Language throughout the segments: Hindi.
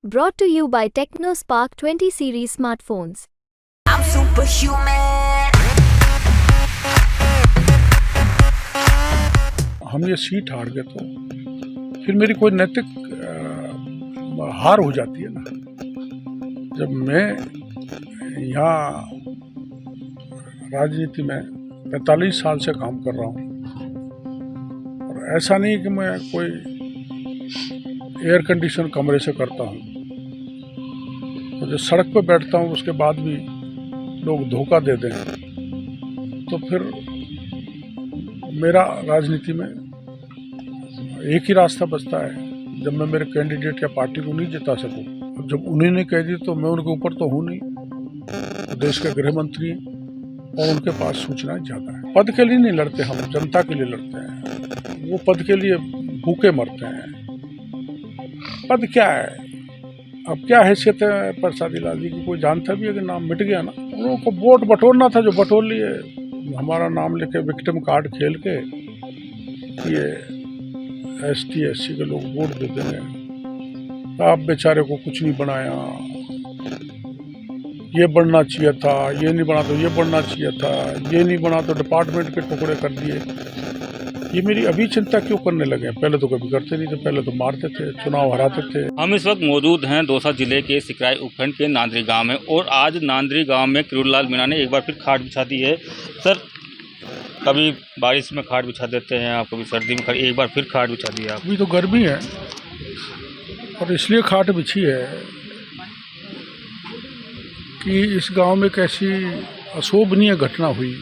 Brought to you by TechnoSpark 20 series smartphones. I'm superhuman. हम ये सीट हार गए तो फिर मेरी कोई नैतिक हार हो जाती है ना। जब मैं यहाँ राजनीति में 45 साल से काम कर रहा हूँ और ऐसा नहीं कि मैं कोई एयर कंडीशन कमरे से करता हूँ, तो जब सड़क पर बैठता हूँ उसके बाद भी लोग धोखा दे दें तो फिर मेरा राजनीति में एक ही रास्ता बचता है, जब मैं मेरे कैंडिडेट या पार्टी को नहीं जिता सकूं। और जब उन्होंने कह दी तो मैं उनके ऊपर तो हूँ नहीं, तो देश के गृह मंत्री और उनके पास सूचनाएं ज़्यादा है। पद के लिए नहीं लड़ते हम, जनता के लिए लड़ते हैं। वो पद के लिए भूखे मरते हैं। पद क्या है, अब क्या हैसियत है प्रसादी लाल जी की, कोई जानता भी है कि नाम मिट गया ना। उन को वोट बटोरना था जो बटोर लिए, हमारा नाम लेके विक्टिम कार्ड खेल के ये ST SC के लोग वोट दे देंगे। आप बेचारे को कुछ नहीं बनाया, ये बढ़ना चाहिए था, ये नहीं बना तो ये बढ़ना चाहिए था, ये नहीं बना तो डिपार्टमेंट के टुकड़े कर दिए। ये मेरी अभी चिंता क्यों करने लगे? पहले तो कभी करते नहीं थे, पहले तो मारते थे, चुनाव हराते थे। हम इस वक्त मौजूद हैं दौसा जिले के सिकराई उपखंड के नांदरी गांव में, और आज नांदरी गांव में किरोड़ीलाल मीणा ने एक बार फिर खाट बिछा दी है। सर, कभी बारिश में खाट बिछा देते हैं आप, कभी सर्दी में एक बार फिर खाट बिछा दी आप। अभी तो गर्मी है और इसलिए खाट बिछी है कि इस गांव में एक ऐसी अशोभनीय घटना हुई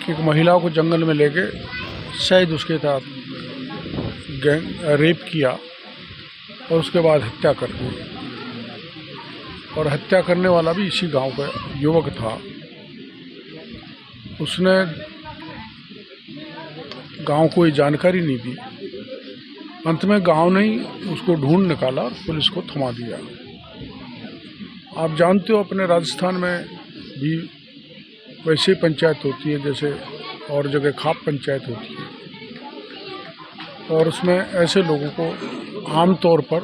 कि एक महिला को जंगल में लेके शायद उसके साथ रेप किया और उसके बाद हत्या कर दी। और हत्या करने वाला भी इसी गांव का युवक था। उसने गांव को ये जानकारी नहीं दी। अंत में गांव ने ही उसको ढूंढ निकाला और पुलिस को थमा दिया। आप जानते हो अपने राजस्थान में भी वैसे पंचायत होती है जैसे और जगह खाप पंचायत होती है, और उसमें ऐसे लोगों को आम तौर पर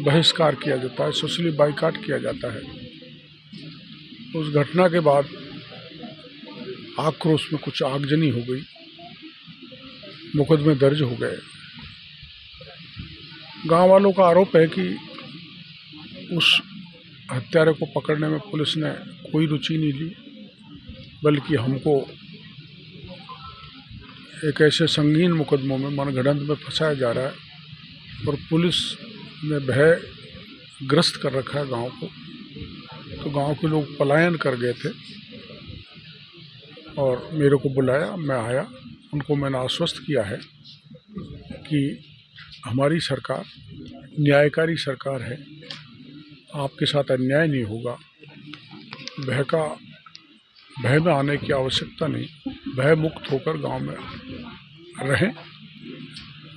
बहिष्कार किया जाता है, सोशली बाइकाट किया जाता है। उस घटना के बाद आक्रोश में कुछ आगजनी हो गई, मुकदमे दर्ज हो गए। गांव वालों का आरोप है कि उस हत्यारे को पकड़ने में पुलिस ने कोई रुचि नहीं ली, बल्कि हमको एक ऐसे संगीन मुकदमों में मनगढ़ंत में फंसाया जा रहा है और पुलिस ने भय ग्रस्त कर रखा है गांव को। तो गांव के लोग पलायन कर गए थे और मेरे को बुलाया, मैं आया। उनको मैंने आश्वस्त किया है कि हमारी सरकार न्यायकारी सरकार है, आपके साथ अन्याय नहीं होगा। भय में आने की आवश्यकता नहीं, भय मुक्त होकर गांव में रहें,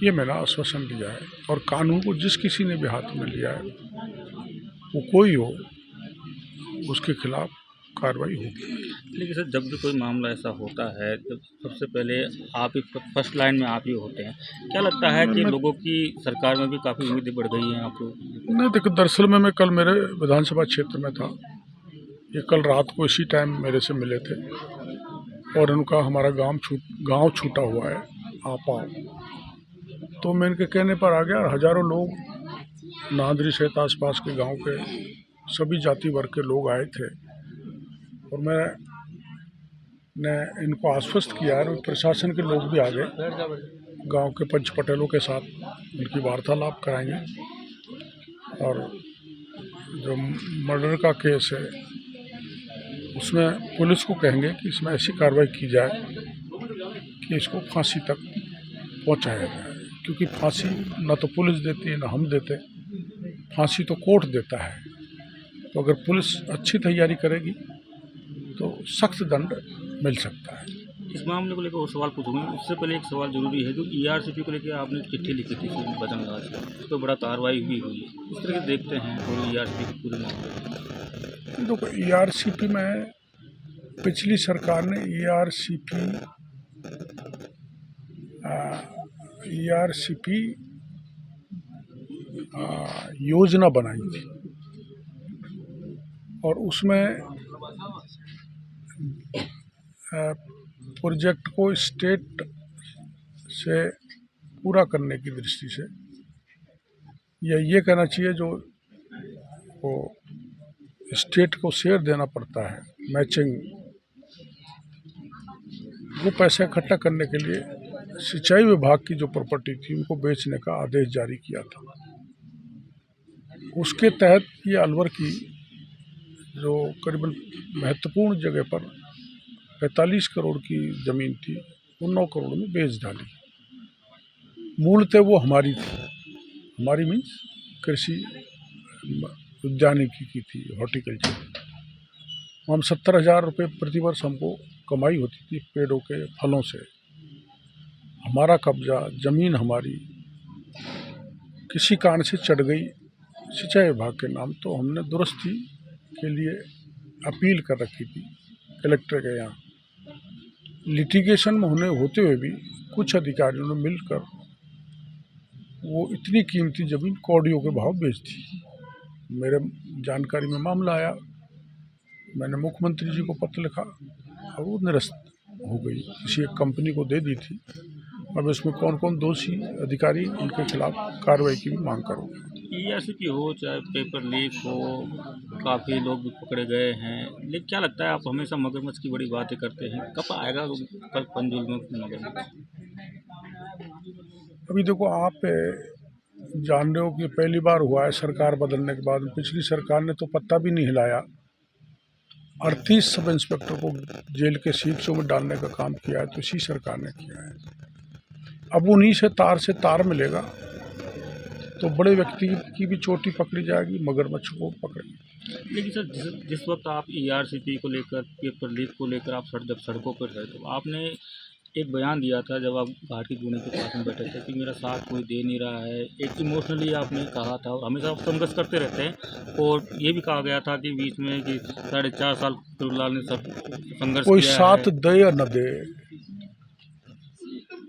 ये मैंने आश्वासन दिया है। और कानून को जिस किसी ने भी हाथ में लिया है, वो कोई हो, उसके खिलाफ कार्रवाई होगी। लेकिन सर, जब भी कोई मामला ऐसा होता है, जब सबसे पहले आप ही फर्स्ट लाइन में आप ही होते हैं, क्या लगता है कि लोगों की सरकार में भी काफ़ी उम्मीदें बढ़ गई हैं आपको? नहीं, देखो, दरअसल में मैं कल मेरे विधानसभा क्षेत्र में था। ये कल रात को इसी टाइम मेरे से मिले थे और उनका हमारा गांव छूटा हुआ है, आप आओ। तो मैं इनके कहने पर आ गया और हज़ारों लोग नांदरी सहित आसपास के गांव के सभी जाति वर्ग के लोग आए थे और मैंने इनको आश्वस्त किया और प्रशासन के लोग भी आ गए। गांव के पंच पटेलों के साथ उनकी वार्तालाप कराएंगे और जो मर्डर का केस है उसमें पुलिस को कहेंगे कि इसमें ऐसी कार्रवाई की जाए कि इसको फांसी तक पहुंचाया जाए, क्योंकि फांसी न तो पुलिस देती है न हम देते, फांसी तो कोर्ट देता है। तो अगर पुलिस अच्छी तैयारी करेगी तो सख्त दंड मिल सकता है। इस मामले को लेकर और सवाल पूछूंगा, उससे पहले एक सवाल जरूरी है। जो ERCP को लेकर आपने चिट्ठी लिखी थी बजरंग राज, उस पर बड़ा कार्रवाई भी हुई है, उस तरह से देखते हैं और ERCP के पूरे मामले। देखो, ERCP में पिछली सरकार ने ERCP योजना बनाई थी और उसमें प्रोजेक्ट को स्टेट से पूरा करने की दृष्टि से, या ये कहना चाहिए जो वो स्टेट को शेयर देना पड़ता है मैचिंग, वो पैसा इकट्ठा करने के लिए सिंचाई विभाग की जो प्रॉपर्टी थी उनको बेचने का आदेश जारी किया था। उसके तहत ये अलवर की जो करीबन महत्वपूर्ण जगह पर 45 करोड़ की ज़मीन थी वो 9 करोड़ में बेच डाली। मूलतः वो हमारी थी, हमारी मीन्स कृषि उद्यानिकी की थी, हॉर्टिकल्चर। हम 70,000 रुपये प्रतिवर्ष हमको कमाई होती थी पेड़ों के फलों से। हमारा कब्जा, ज़मीन हमारी किसी कारण से चढ़ गई सिंचाई विभाग के नाम, तो हमने दुरुस्ती के लिए अपील कर रखी थी कलेक्टर के यहाँ। लिटिगेशन में होते हुए भी कुछ अधिकारियों ने मिलकर वो इतनी कीमती ज़मीन कौड़ियों के भाव बेच दी। मेरे जानकारी में मामला आया, मैंने मुख्यमंत्री जी को पत्र लिखा और वो निरस्त हो गई, किसी एक कंपनी को दे दी थी। अब इसमें कौन कौन दोषी अधिकारी, उनके खिलाफ कार्रवाई की भी मांग करूँगा। ईआरसीपी हो चाहे पेपर लीक हो, काफ़ी लोग भी पकड़े गए हैं, लेकिन क्या लगता है आप हमेशा मगरमच्छ की बड़ी बातें करते हैं, कब आएगा कल पंजुल में मगरमच्छ? अभी देखो, आप जान रहे हो कि पहली बार हुआ है सरकार बदलने के बाद। पिछली सरकार ने तो पत्ता भी नहीं हिलाया, 38 सब इंस्पेक्टर को जेल के शीशों में डालने का काम किया है, तो इसी सरकार ने किया है। अब उन्हीं से तार मिलेगा तो बड़े व्यक्ति की भी चोटी पकड़ी जाएगी, मगरमच्छ को पकड़ेगी। लेकिन सर जिस वक्त आप ईआरसीपी को लेकर, पेपर लीक को लेकर आप जब सड़कों पर थे, तो आपने एक बयान दिया था जब आप घाटी गुने के पास में बैठे थे कि मेरा साथ कोई दे नहीं रहा है। एक इमोशनली आपने कहा था और हमेशा आप संघर्ष करते रहते हैं, और ये भी कहा गया था कि बीच में कि 4.5 साल करूलाल ने सब संघर्ष कोई किया साथ है। दे या न दे,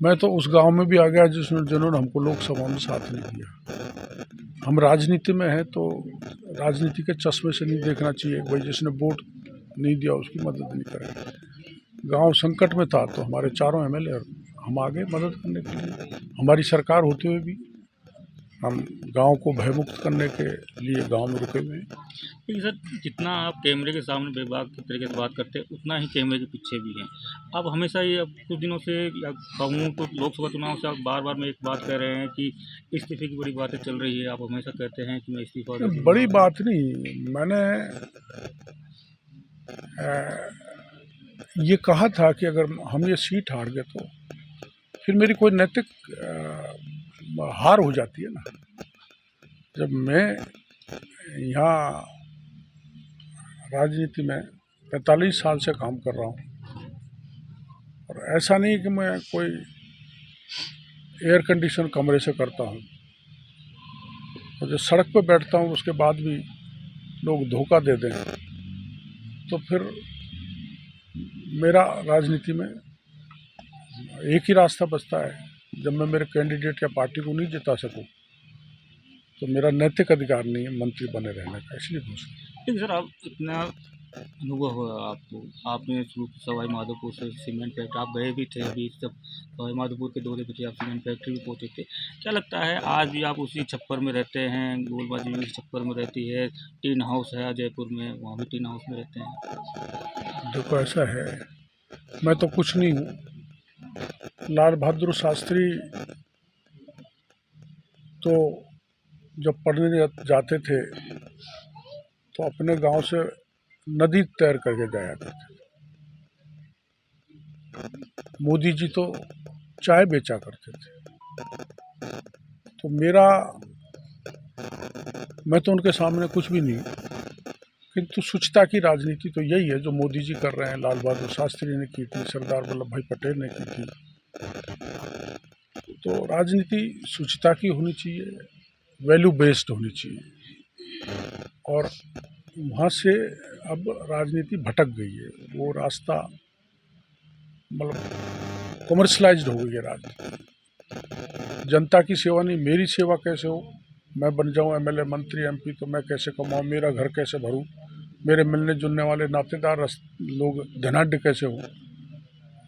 मैं तो उस गांव में भी आ गया जिन्होंने हमको लोकसभा में साथ नहीं दिया। हम राजनीति में हैं तो राजनीति के चश्मे से नहीं देखना चाहिए, भाई जिसने वोट नहीं दिया उसकी मदद नहीं करेंगे। गांव संकट में था तो हमारे चारों एमएलए हम आ गए मदद करने के लिए। हमारी सरकार होते हुए भी हम गांव को भयमुक्त करने के लिए गांव में रुके हुए हैं। लेकिन सर जितना आप कैमरे के सामने बेबाक की तरीके से बात करते हैं, उतना ही कैमरे के पीछे भी हैं। अब हमेशा ये अब कुछ दिनों से या कहूँ तो लोकसभा चुनाव से आप बार बार में एक बात कह रहे हैं कि इस्तीफे की बड़ी बातें चल रही है। आप हमेशा कहते हैं कि मैं इस्तीफा दे दूंगा। बड़ी बात नहीं, मैंने ये कहा था कि अगर हम ये सीट हार गए तो फिर मेरी कोई नैतिक हार हो जाती है ना। जब मैं यहाँ राजनीति में 45 साल से काम कर रहा हूँ, और ऐसा नहीं कि मैं कोई एयर कंडीशन कमरे से करता हूँ, और जब सड़क पर बैठता हूँ उसके बाद भी लोग धोखा दे दें, तो फिर मेरा राजनीति में एक ही रास्ता बचता है। जब मैं मेरे कैंडिडेट या पार्टी को नहीं जिता सकूं तो मेरा नैतिक अधिकार नहीं है मंत्री बने रहने का, इसलिए घोषणा। लेकिन सर आप इतना अनुभव हुआ आपको, आपने शुरू सवाई माधोपुर से सीमेंट फैक्ट्री आप गए भी थे, अभी जब सवाई माधोपुर के दौरे पे थे आप सीमेंट फैक्ट्री भी पहुँचे थे। क्या लगता है आज भी आप उसी छप्पर में रहते हैं, गोलबाजी में छप्पर में रहती है, टीन हाउस है जयपुर में, वहाँ भी टीन हाउस में रहते हैं? देखो ऐसा है, मैं तो कुछ नहीं हूँ। लाल बहादुर शास्त्री तो जब पढ़ने जाते थे तो अपने गांव से नदी तैर करके जाया करते थे। मोदी जी तो चाय बेचा करते थे। तो मैं तो उनके सामने कुछ भी नहीं, किंतु शुचिता की राजनीति तो यही है जो मोदी जी कर रहे हैं, लाल बहादुर शास्त्री ने की थी, सरदार वल्लभ भाई पटेल ने की थी। तो राजनीति शुचिता की होनी चाहिए, वैल्यू बेस्ड होनी चाहिए, और वहाँ से अब राजनीति भटक गई है। वो रास्ता मतलब कमर्शलाइज्ड हो गई है राजनीति। जनता की सेवा नहीं, मेरी सेवा कैसे हो मैं बन जाऊं एमएलए, मंत्री, एमपी तो मैं कैसे कमाऊं, मेरा घर कैसे भरूं, मेरे मिलने जुलने वाले नातेदार लोग धनाढ्य कैसे हों।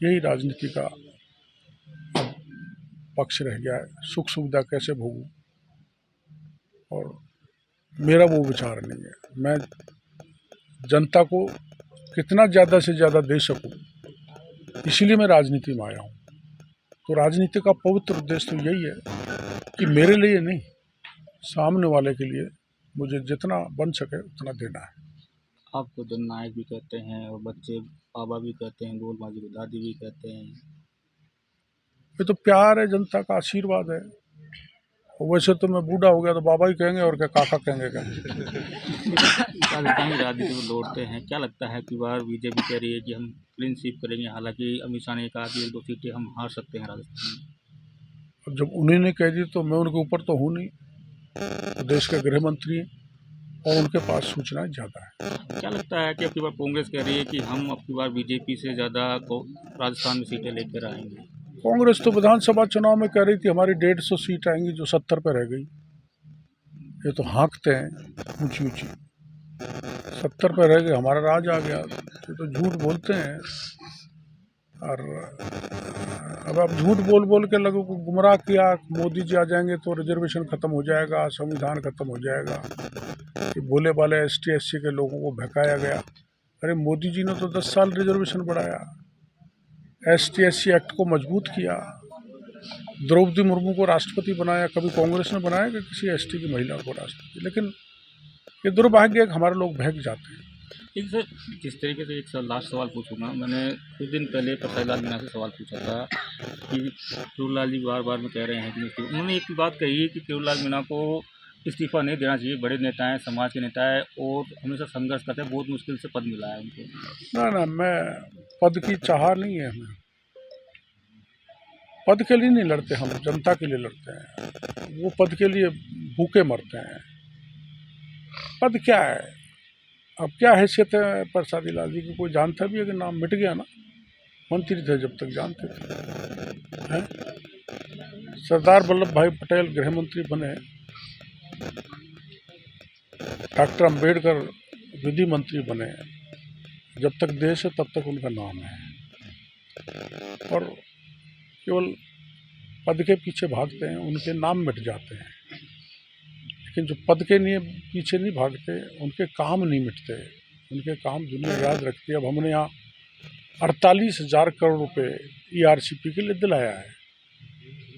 यही राजनीति का अब पक्ष रह गया है, सुख सुविधा कैसे भोगूं। और मेरा वो विचार नहीं है। मैं जनता को कितना ज़्यादा से ज़्यादा दे सकूं, इसीलिए मैं राजनीति में आया हूं। तो राजनीति का पवित्र उद्देश्य तो यही है कि मेरे लिए नहीं, सामने वाले के लिए मुझे जितना बन सके उतना देना है। आपको जननायक भी कहते हैं और बच्चे बाबा भी कहते हैं, गोलबाजी को दादी भी कहते हैं। ये तो प्यार है, जनता का आशीर्वाद है। और वैसे तो मैं बूढ़ा हो गया तो बाबा ही कहेंगे और क्या काका कहेंगे क्या। राजस्थान की राजनीति में लौटते हैं, क्या लगता है कि बार बीजेपी कह रही है कि हम क्लीन स्वीप करेंगे, हालांकि अमित शाह ने कहा कि 1-2 सीटें हम हार सकते हैं राजस्थान में। अब जब उन्होंने कह दी तो मैं उनके ऊपर तो हूँ नहीं, तो देश के गृह मंत्री हैं और उनके पास सूचनाएं ज़्यादा है। क्या लगता है कि अब की बार कांग्रेस कह रही है कि हम अब की बार बीजेपी से ज़्यादा राजस्थान में सीटें लेकर आएंगे। कांग्रेस तो विधानसभा चुनाव में कह रही थी हमारी 150 सीट आएंगी, जो 70 पर रह गई। ये तो हाँकते हैं ऊंची ऊंची, 70 पर रह गए, हमारा राज आ गया। ये तो झूठ बोलते हैं। और अब आप झूठ बोल बोल के लोगों को गुमराह किया, मोदी जी आ जाएंगे तो रिजर्वेशन खत्म हो जाएगा, संविधान खत्म हो जाएगा। ये भोले भाले ST SC के लोगों को बहकाया गया। अरे मोदी जी ने तो 10 साल रिजर्वेशन बढ़ाया, ST SC एक्ट को मजबूत किया, द्रौपदी मुर्मू को राष्ट्रपति बनाया। कभी कांग्रेस ने बनाया कि किसी ST की महिला को राष्ट्रपति। लेकिन ये दुर्भाग्य है कि हमारे लोग बहक जाते हैं। एक सर, जिस तरीके से एक लास्ट सवाल पूछूंगा, मैंने कुछ दिन पहले परसाईलाल मीणा से सवाल पूछा था कि केवरीलाल जी बार बार में कह रहे हैं कि उन्होंने एक बात कही है कि केवरीलाल मीणा को इस्तीफा नहीं देना चाहिए, बड़े नेता हैं, समाज के नेता हैं और हमेशा संघर्ष करते हैं, बहुत मुश्किल से पद मिला है उनको। ना, मैं पद की चाह नहीं है हमें, पद के लिए नहीं लड़ते हम, जनता के लिए लड़ते हैं। वो पद के लिए भूखे मरते हैं। पद क्या है, अब क्या हैसियत है प्रसादी लाल जी की, कोई जानता भी है कि नाम मिट गया ना। मंत्री थे जब तक जानते थे हैं? सरदार वल्लभ भाई पटेल गृह मंत्री बने, डॉक्टर अंबेडकर विधि मंत्री बने। जब तक देश है तब तक उनका नाम है। और केवल पद के पीछे भागते हैं, उनके नाम मिट जाते हैं। लेकिन जो पद के लिए पीछे नहीं भागते, उनके काम नहीं मिटते, उनके काम दुनिया याद रखती है। अब हमने यहाँ 48,000 करोड़ रुपए ERCP के लिए दिलाया है।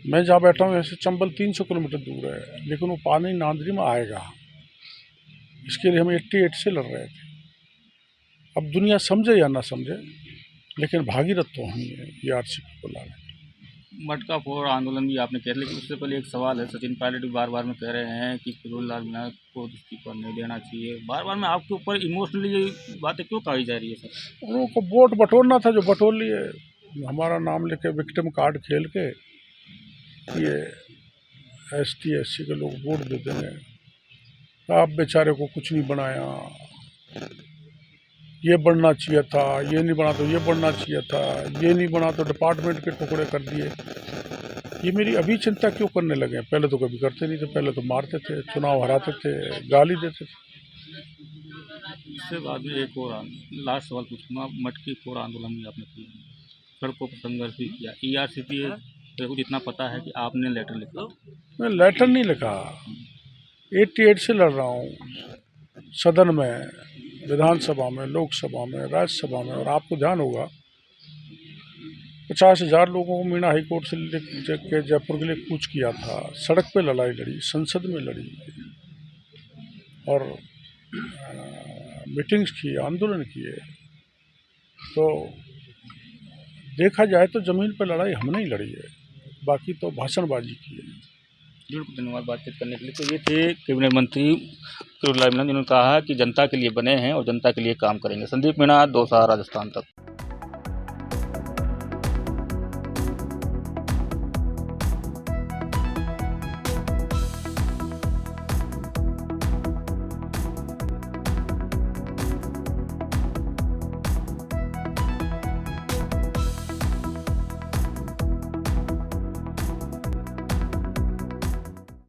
मैं जहाँ बैठा हूँ यहाँ से चंबल 300 किलोमीटर दूर है, लेकिन वो पानी नांदरी में आएगा। इसके लिए हम 88 से लड़ रहे थे। अब दुनिया समझे या ना समझे, लेकिन भागीरथ तो हम है ERCP को लाने। मटका फोड़ आंदोलन भी आपने कह, लेकिन उससे पहले एक सवाल है, सचिन पायलट भी बार बार में कह रहे हैं कि केवरीलाल मीणा को इस्तीफा नहीं देना चाहिए। बार बार में आपके ऊपर इमोशनली ये बातें क्यों कही जा रही है सर? उन लोगों को वोट बटोरना था, जो बटोर लिए। हमारा नाम लेके विक्टिम कार्ड खेल के ये ST SC के लोग वोट दे देंगे। आप बेचारे को कुछ नहीं बनाया, ये बढ़ना चाहिए था, ये नहीं बना तो ये बढ़ना चाहिए था, ये नहीं बना तो डिपार्टमेंट के टुकड़े कर दिए। ये मेरी अभी चिंता क्यों करने लगे? पहले तो कभी करते नहीं थे, पहले तो मारते थे, चुनाव हराते थे, गाली देते थे। इससे बाद में एक और लास्ट सवाल पूछूंगा, मटकी फोड़ आंदोलन भी आपने किया, सड़कों पर संघर्ष भी किया। ERCP तो कुछ इतना पता है कि आपने लेटर लिखा? मैं लेटर नहीं लिखा, 88 से लड़ रहा हूँ, सदन में, विधानसभा में, लोकसभा में, राज्यसभा में। और आपको ध्यान होगा 50,000 लोगों को मीणा हाईकोर्ट से लेकर जयपुर के लिए कूच किया था, सड़क पे लड़ाई लड़ी, संसद में लड़ी और मीटिंग्स की, आंदोलन किए। तो देखा जाए तो ज़मीन पर लड़ाई हमने ही लड़ी है, बाकी तो भाषणबाजी की है। बिल्कुल, धन्यवाद बातचीत करने के लिए। तो ये थे कैबिनेट मंत्री केवरीलाल मीणा, जिन्होंने कहा कि जनता के लिए बने हैं और जनता के लिए काम करेंगे। संदीप मीणा, दौसा, राजस्थान तक।